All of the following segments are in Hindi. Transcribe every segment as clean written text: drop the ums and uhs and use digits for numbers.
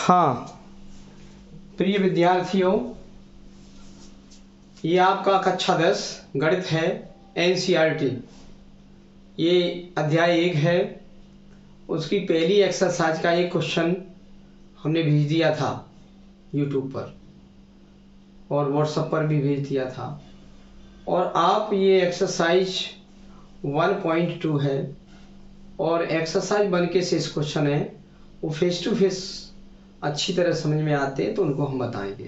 हाँ प्रिय विद्यार्थियों, ये आपका कक्षा 10 गणित है एनसीईआरटी। ये अध्याय 1 है। उसकी पहली एक्सरसाइज का एक क्वेश्चन हमने भेज दिया था यूट्यूब पर और व्हाट्सएप पर भी भेज दिया था। और आप ये एक्सरसाइज 1.2 है और एक्सरसाइज 1 के शेष क्वेश्चन है वो फेस टू फेस अच्छी तरह समझ में आते हैं तो उनको हम बताएंगे।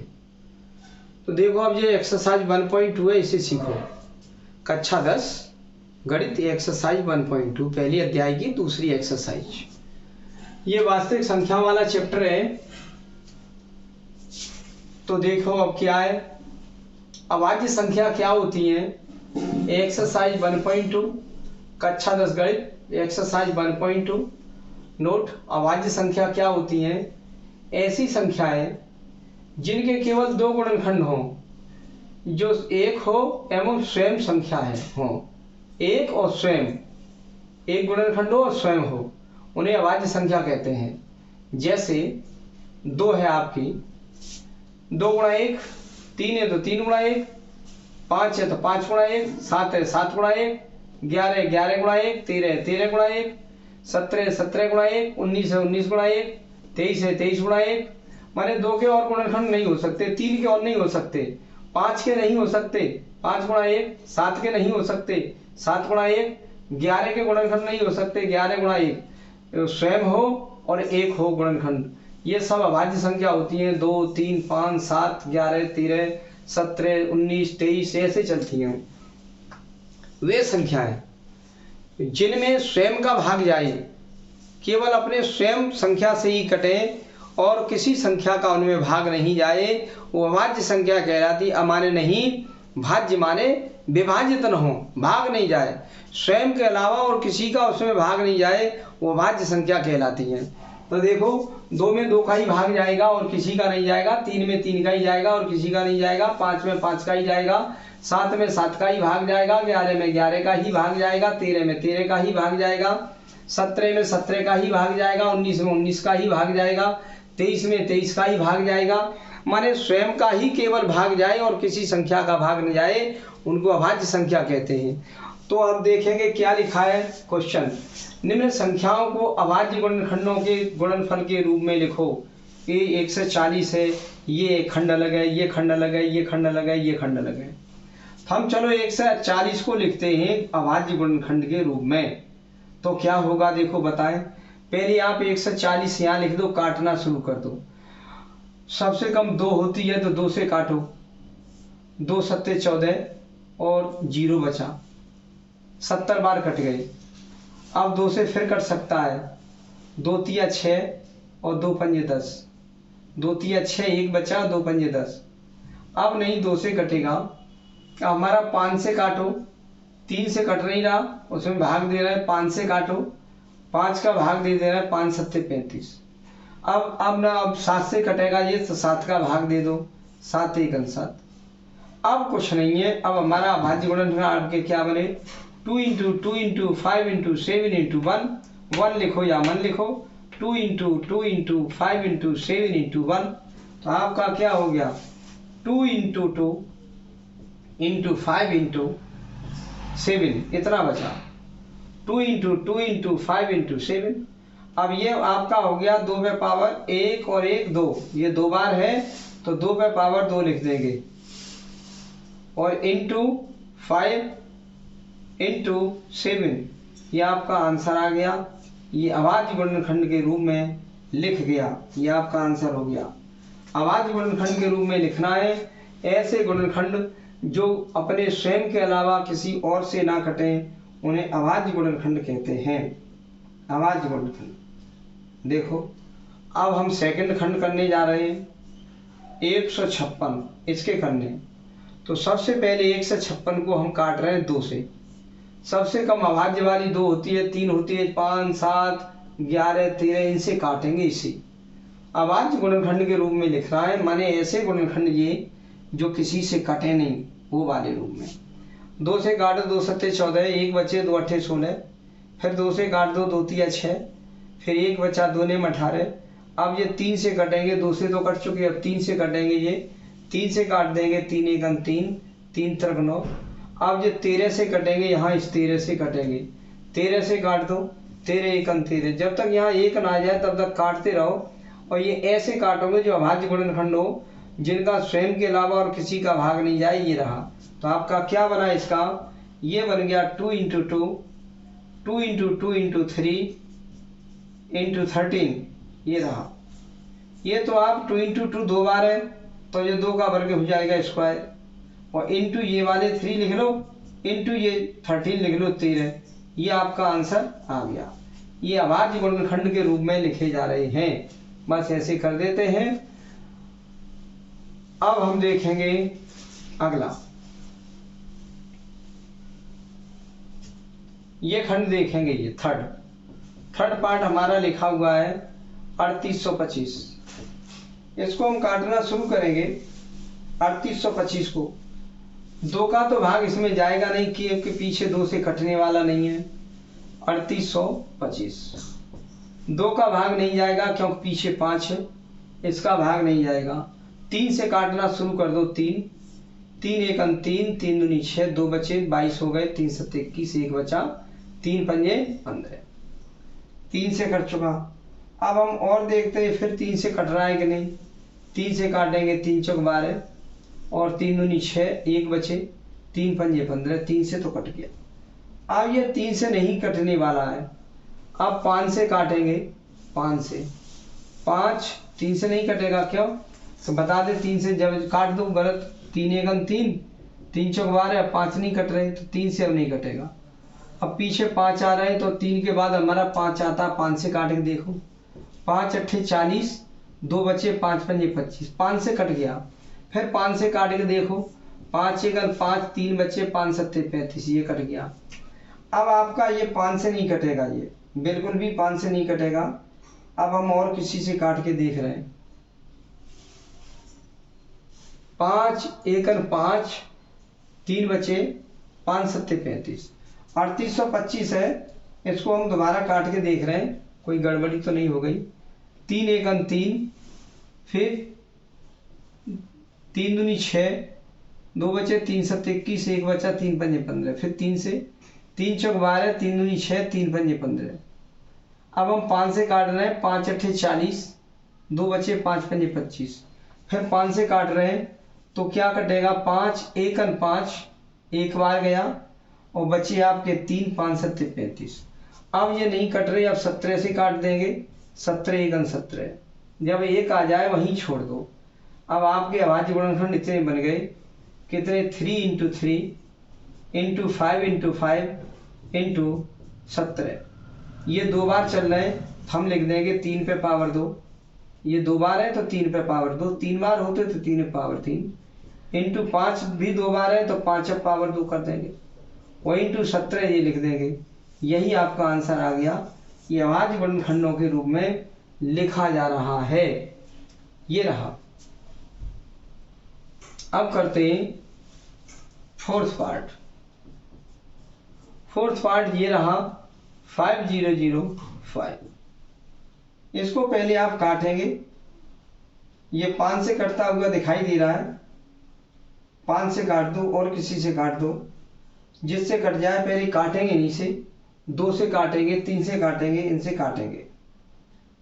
तो देखो, अब ये एक्सरसाइज 1.2 है, इसे सीखो। कक्षा 10 गणित एक्सरसाइज 1.2 पहली अध्याय की दूसरी एक्सरसाइज। ये वास्तविक संख्या वाला चैप्टर है। तो देखो अब क्या है, अभाज्य संख्या क्या होती है। एक्सरसाइज 1.2 कक्षा 10 गणित एक्सरसाइज 1.2 नोट। अभाज्य संख्या क्या होती है? ऐसी संख्याएं जिनके केवल दो गुणनखंड हों, जो एक हो एवं स्वयं संख्या है हो, एक और स्वयं, एक गुणनखंड हो और स्वयं हो, उन्हें अभाज्य संख्या कहते हैं। जैसे 2 है आपकी, 2 गुणा 1, 3 है तो 3 गुणा 1, 5 है तो 5 गुणा 1, 7 है 7 गुणा 1, 11 है 11 गुणा 1, 13 है 13 गुणा 1, 17 है 17 गुणा 1, 19 है 19 गुणा 1, 23 है 23 गुणा 1। माने 2 के और गुणनखंड नहीं हो सकते, 3 के और नहीं हो सकते, 5 के नहीं हो सकते, 5 गुणा 1, 7 के नहीं हो सकते, 7 गुणा 1, 11 के गुणनखंड नहीं हो सकते, 11 गुणा 1 स्वयं हो और 1 हो गुणनखंड। ये सब अभाज्य संख्या होती हैं। 2, 3, 5, 7, 11, 13, 17, 19, 23 ऐसे चलती हैं। वे संख्याएं जिनमें स्वयं का भाग जाए, केवल अपने स्वयं संख्या से ही कटे और किसी संख्या का उनमें भाग नहीं जाए, वो अभाज्य संख्या कहलाती। अमान्य नहीं, भाज्य माने विभाजित न हो, भाग नहीं जाए, स्वयं के अलावा और किसी का उसमें भाग नहीं जाए, वो अभाज्य संख्या कहलाती है। तो देखो, 2 में 2 का ही भाग जाएगा और किसी का नहीं जाएगा, 3 में 3 का ही जाएगा और किसी का नहीं जाएगा, 5 में 5 का ही जाएगा, 7 में 7 का ही भाग जाएगा, 11 में 11 का ही भाग जाएगा, 13 में 13 का ही भाग जाएगा, 17 में 17 का ही भाग जाएगा, 19 में 19 का ही भाग जाएगा, 23 में 23 का ही भाग जाएगा। माने स्वयं का ही केवल भाग जाए और किसी संख्या का भाग न जाए, उनको अभाज्य संख्या कहते हैं। तो अब देखेंगे क्या लिखा है क्वेश्चन। निम्न संख्याओं को अभाज्य गुणनखंडों के गुणनफल के रूप में लिखो। ये 1 से 40 है, ये खंड अलग है, ये खंड अलग है, ये खंड अलग है, ये खंड अलग है। हम चलो 1 से 40 को लिखते हैं अभाज्य गुणनखंड के रूप में। तो क्या होगा देखो, बताएं। पहले आप 1 से 40 यहाँ लिख दो, काटना शुरू कर दो। सबसे कम 2 होती है तो 2 से काटो, 2 सत्ते 14 और 0 बचा, 70 बार कट गए। अब 2 से फिर कट सकता है, 2 तिया 6 और 2 पंजे 10, 2 तिया 6, 1 बचा, 2 पंजे 10। अब नहीं 2 से कटेगा, हमारा 5 से काटो, 3 से कट नहीं रहा, उसमें भाग दे रहा है, 5 से काटो, 5 का भाग दे रहा है, 5 सत्ते 35। अब 7 से कटेगा ये, तो 7 का भाग दे दो, 7 1 7। अब कुछ नहीं है। अब हमारा अभाज्य गुणनखंड आपके क्या बने, 2 × 2 × 5 × 7 × 1, 1 लिखो या 1 लिखो, 2 × 2 × 5 × 7 × 1। तो आपका क्या हो गया, 2 × 2 × 5 × 7, इतना बचा, 2 × 2 × 5 × 7। अब ये आपका हो गया 2 पे पावर 1 और 1 2, ये 2 बार है तो 2 पे पावर 2 लिख देंगे, और इंटू 5 × 7, ये आपका आंसर आ गया। ये अभाज्य गुणनखंड के रूप में लिख गया, ये आपका आंसर हो गया। अभाज्य गुणनखंड के रूप में लिखना है ऐसे गुणनखंड जो अपने स्वयं के अलावा किसी और से ना कटें, उन्हें अभाज्य गुणनखंड कहते हैं। अभाज्य गुणनखंड। देखो, अब हम सेकंड खंड करने जा रहे हैं, 156 इसके करने। तो सबसे पहले 1 से 56 को हम काट रहे हैं 2 से। सबसे कम अभाज्य वाली 2 होती है, 3 होती है, 5 7 11 13, इनसे काटेंगे इसे। अभाज्य गुणनखंड के रूप में लिख रहा है, माने ऐसे गुणनखंड ये जो किसी से कटे नहीं, वो वाले रूप में। 2 से काटो, 2 सत्ते 14, 1 बचे, 2 अट्ठे 16, फिर 2 से काट दो, 2 तिया 6, फिर 1 बचा, 2 ने 18, अब ये 3 से कटेंगे, 2 से तो कट चुके, अब 3 से कटेंगे, ये 3 से काट देंगे, 3 एकम 3, 3 तरक 9। अब ये 13 से कटेंगे, यहाँ इस 13 से कटेंगे, 13 से काट दो, 13 एकम 13। जब तक यहाँ एक ना आ जाए तब तक काटते रहो। और ये ऐसे काटोगे जो अभाज्य गुणनखंड हो, जिनका स्वयं के अलावा और किसी का भाग नहीं जाए। ये रहा, तो आपका क्या बना इसका, ये बन गया 2 × 2, 2 × 2 × 3 × 13। ये रहा, ये तो आप 2 × 2 2 बार है, तो ये 2 का वर्ग हो जाएगा स्क्वायर, और इंटू ये वाले 3 लिख लो, इंटू ये 13 लिख लो 13। ये आपका आंसर आ गया। ये अभाज्य गुणनखंड के रूप में लिखे जा रहे हैं, बस ऐसे कर देते हैं। अब हम देखेंगे अगला, ये खंड देखेंगे, ये थर्ड पार्ट हमारा लिखा हुआ है 3825। इसको हम काटना शुरू करेंगे। 3825 को 2 का तो भाग इसमें जाएगा नहीं, क्योंकि पीछे 2 से कटने वाला नहीं है। 3825 2 का भाग नहीं जाएगा क्योंकि पीछे 5 है, इसका भाग नहीं जाएगा। 3 से काटना शुरू कर दो, 3 3 एकम 3, 3 दूनी 6, 2 बचे 22 हो गए, 3 7 21, 1 बचा, 3 पंजे 15। 3 से कट चुका। अब हम और देखते हैं फिर 3 से कट रहा है कि नहीं। 3 से काटेंगे, 3 चौक 12 और 3 दूनी 6, 1 बचे, 3 पंजे 15। 3 से तो कट गया। अब ये 3 से नहीं कटने वाला है। अब 5 से काटेंगे, 5 से 5 3 से नहीं कटेगा, क्यों तो बता दे। 3 से जब काट दो गलत, 3 एकम 3, 3 चौक 12, 5 नहीं कट रहे, तो 3 से अब नहीं कटेगा। अब पीछे 5 आ रहे हैं, तो 3 के बाद हमारा 5 आता, 5 से काट के देखो, 5 अट्ठे 40, 2 बचे, 5 पंजे 25, 5 से कट गया। फिर 5 से काट के देखो, 5 एकम 5, 3 बचे, 5 सत्ते 35, ये कट गया। अब आपका ये 5 से नहीं कटेगा, ये बिल्कुल भी 5 से नहीं कटेगा। अब हम और किसी से काट के देख रहे हैं। 5 एकम 5, 3 बचे, 5 सत्ते 35, 3825 है। इसको हम दोबारा काट के देख रहे हैं, कोई गड़बड़ी तो नहीं हो गई। 3 एकम 3, फिर 3 दूनी 6, 2 बचे, 3 सत्ते 21, 1 बचा, 3 पंजे 15। फिर 3 से, 3 चौक 12, 3 दूनी 6, 3 पंजे 15। अब हम 5 से काट रहे हैं, 5 अट्ठे 40, 2 बचे, 5 पंजे 25। फिर 5 से काट रहे हैं, तो क्या कटेगा, 5 एकम 5, एक बार गया, और बचे आपके 3, 5 सत्ते 35। अब ये नहीं कट रहे, अब 17 से काट देंगे, 17 एकम 17। जब एक आ जाए वहीं छोड़ दो। अब आपके अभाज्य गुणनखंड इतने बन गए, कितने, 3 × 3 × 5 × 5 × 17। ये 2 बार चल रहे हैं, हम लिख देंगे 3 पे पावर 2। ये 2 बार है तो 3 पे पावर 2, 3 बार होते तो 3 पे पावर 3, × 5 भी 2 बार है तो 5 पे पावर 2 कर देंगे, और × 17 ये लिख देंगे। यही आपका आंसर आ गया। ये अभाज्य गुणनखंडों के रूप में लिखा जा रहा है। ये रहा। अब करते हैं फोर्थ पार्ट। ये रहा 5005। इसको पहले आप काटेंगे। ये 5 से कटता हुआ दिखाई दे रहा है, 5 से काट दो और किसी से काट दो, जिससे कट जाए। पहले काटेंगे इन्हीं से, 2 से काटेंगे, 3 से काटेंगे, इनसे काटेंगे।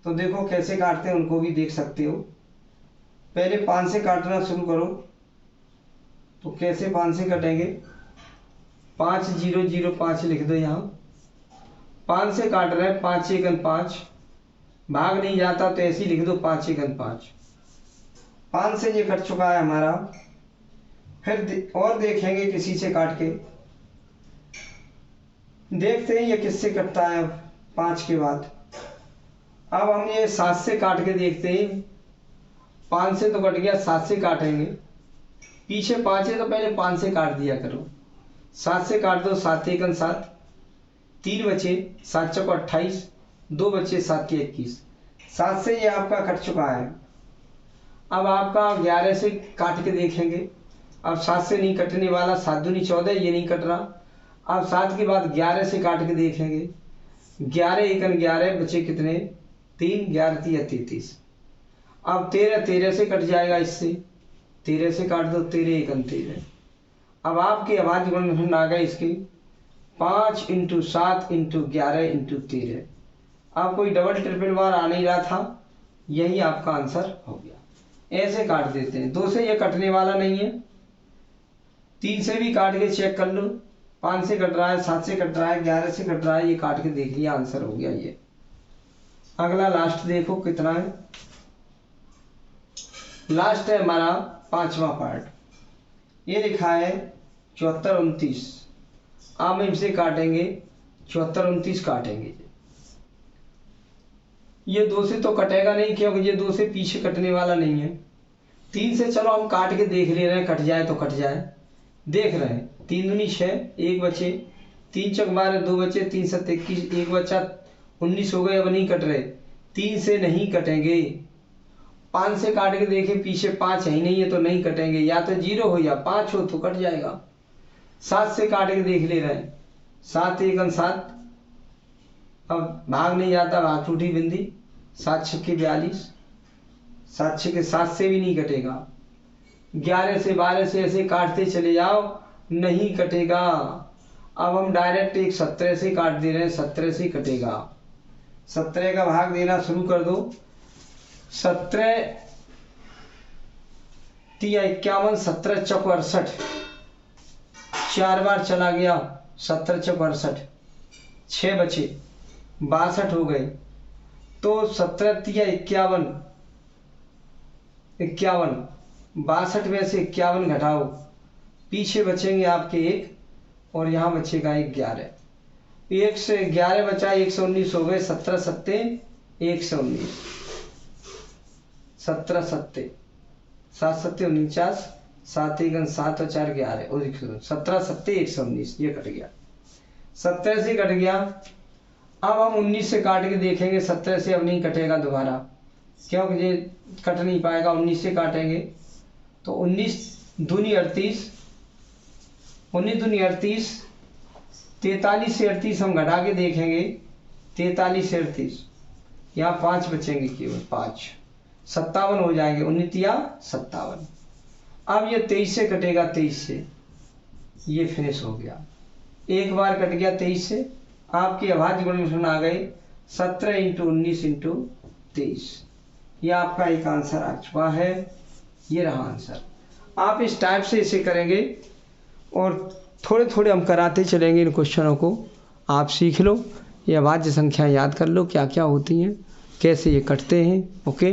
तो देखो कैसे काटते हैं, उनको भी देख सकते हो। पहले 5 से काटना शुरू करो। तो कैसे 5 से कटेंगे, 5005 लिख दो यहाँ। 5 से काट रहे हैं, 5 एकम 5, भाग नहीं जाता तो ऐसे ही लिख दो, 5 एकम 5। 5 से ये कट चुका है हमारा। फिर और देखेंगे किसी से काट के, देखते हैं ये किससे कटता है। अब 5 के बाद अब हम ये 7 से काट के देखते हैं। 5 से तो कट गया, 7 से काटेंगे। पीछे 5 है तो पहले 5 से काट दिया करो। 7 से काट दो, 7 एकम 7, 3 बचे, 7 चौक 28, 2 बचे, 7 के 21। 7 से ये आपका कट चुका है। अब आपका 11 से काट के देखेंगे। अब 7 से नहीं कटने वाला, 7 दूनी 14, ये नहीं कट रहा। अब 7 के बाद 11 से काट के देखेंगे। 11 एकम 11, बचे कितने, 3, 11 × 33। अब 13 13 से कट जाएगा, इससे 13 से काट दो, 13 एकम 13। अब आपके अभाज्य गुणनखंड आ गए इसके 5 × 7 × 11 × 13। अब कोई डबल ट्रिपल बार आ नहीं रहा था, यही आपका आंसर हो गया। ऐसे काट देते हैं। 2 से ये कटने वाला नहीं है, 3 से भी काट के चेक कर लो, 5 से कट रहा है, 7 से कट रहा है, 11 से कट रहा है, ये काट के देख लिया, आंसर हो गया ये। अगला लास्ट देखो कितना है। लास्ट है हमारा 5वां पार्ट। ये लिखा है 74 29। अब हम इसे काटेंगे, 74 29 काटेंगे। ये 2 से तो कटेगा नहीं, क्योंकि ये 2 से पीछे कटने वाला नहीं है। 3 से चलो हम काट के देख ले रहे हैं, कट जाए तो कट जाए, देख रहे हैं। 3 दूनी 6, 1 बचे, 3 चौक 12, 2 बचे, 3 7 21, 1 बचा, 19 हो गए। अब नहीं कट रहे, 3 से नहीं कटेंगे। 5 से काट के देखें, पीछे 5 है ही नहीं है तो नहीं कटेंगे, या तो 0 हो या 5 हो तो कट जाएगा। 7 से काट के देख ले रहे हैं, 7 एकम 7, अब भाग नहीं जाता, भाग टूटी बिंदी, 7 छक्के 42, 7 छक्के 7 से भी नहीं कटेगा। 11 से 12 से ऐसे काटते चले जाओ, नहीं कटेगा। अब हम डायरेक्ट एक 17 से काट दे रहे हैं, 17 से कटेगा। 17 का भाग देना शुरू कर दो। 17 तिया 51, 17 चौक 68, 4 बार चला गया, 17 चौक 68, 6 बचे, 62 हो गए। तो 17 तिया 51, 51, 62 में से 51 घटाओ, पीछे बचेंगे आपके 1 और यहाँ बचेगा 11। 1 से 11 बचा, 119 हो गए। 17 सत्ते 119, 17 सत्ते 7 सत्ते 49, 7 एकम 7 और 4 11 और 17 सत्ते 119, ये कट गया। 17 से कट गया। अब हम 19 से काट के देखेंगे, 17 से अब नहीं कटेगा दोबारा, क्योंकि ये कट नहीं पाएगा। 19 से काटेंगे तो 19 दूनी 38, 19 दूनी 38, 43 से 38 हम घटा के देखेंगे, 43 से 38, यहाँ 5 बचेंगे केवल, 5, 57 हो जाएंगे, 19 या 57। अब ये 23 से कटेगा, 23 से, ये फिनिश हो गया। एक बार कट गया 23 से, आपके अभाज्य गुणनखंड आ गए 17 × 19 × 23। ये आपका एक आंसर आ चुका है, ये रहा आंसर। आप इस टाइप से इसे करेंगे और थोड़े थोड़े हम कराते चलेंगे इन क्वेश्चनों को, आप सीख लो। ये अभाज्य संख्या याद कर लो क्या क्या होती हैं, कैसे ये कटते हैं। ओके।